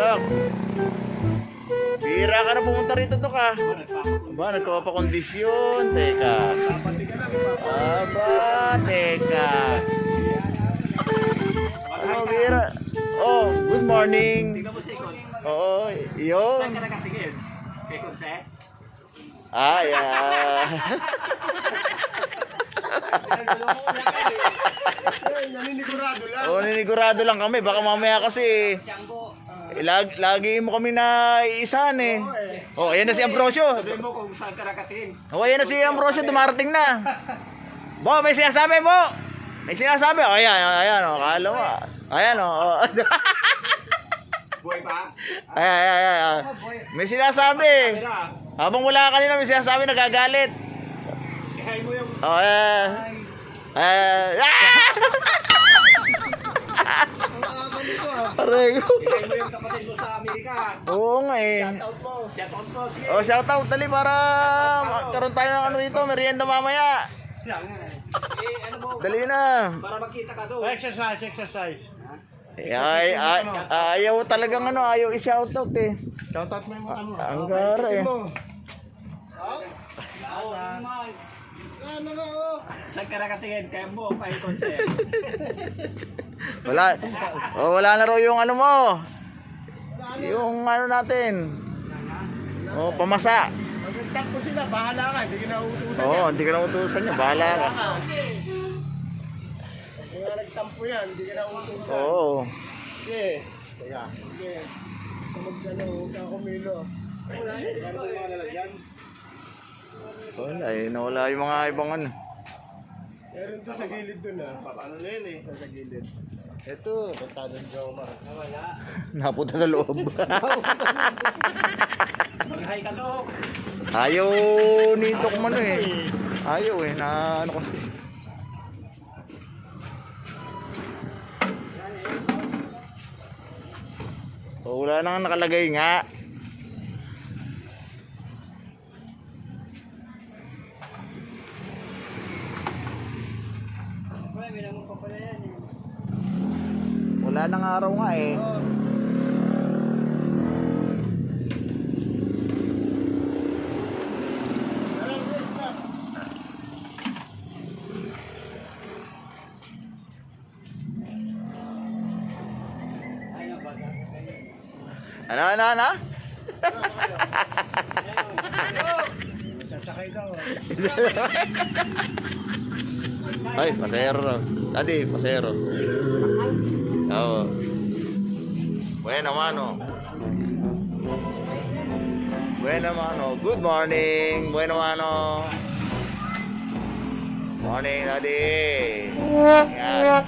Tak. Bira ka na pumunta rito to ka. Aba, nagkapakondisyon. Teka. Aba, teka. Ano, bira? Oh, good morning. Tingnan mo si Ikon. Oo, yun. Saan ka nakatingin? Kay Konse? Ah, yeah. Naninigurado lang. Oo, ninigurado lang kami. Baka mamaya kasi lagi mo kami na iisahan eh. Oh, ayan na si Ambrosio. Sabihin mo kung saan ka nakatingin. Oh, ayan na si Ambrosio, dumarating na. Bo, may sinasabi po. May sinasabi. Oh, ayan, ayan, oh, kala mo. Ayan, oh. Buhay pa? Ayan. May sinasabi. Kamera. Habang wala ka kanina, may sinasabi, nagagalit. Ihay mo yung... Oh, ayan. Aray ko. Ihay mo yung kapatid mo sa Amerika. Oo nga eh. Shout out po. Sige. Oh, shout out dali para magkaroon tayo ng ano dito, merienda mamaya. Ano mo? Dali na. Para makita ka doon. Exercise. Ayaw talagang ano, ayaw i-shout out eh. Shoutout mo yung mga mo. Ang gara eh. Saan ka nakatingin? Kaya mo kay Konse. Wala na raw yung ano mo. Yung ano natin. Oh, pamasa. Pag po sila, bahala ka. Hindi ka na uutusan Oo, hindi ka na utusan niya, bahala ka. Kung nga nagtampo yan, hindi ka na uutusan. Oo. Sige. Kaya. Sige. Magdalo, huwag ka kumilo. Wala na lalagyan. Wala eh, nawala yung mga ibang ano. Meron doon sa gilid doon ah. Paano na yun eh? Sa gilid. Ito, punta doon Jomar. Wala. Napunta sa loob. Mag-hi ka doon. Ayaw nito kung ano eh. Ayaw eh, na ano kasi. Oh, wala nang nakalagay nga. Wala nang araw nga eh. Ano? Sasakay daw. Ay, pasero. Tadi, pasero. Oo. Bueno, mano. Good morning. Bueno, mano. Morning, Daddy. Yan.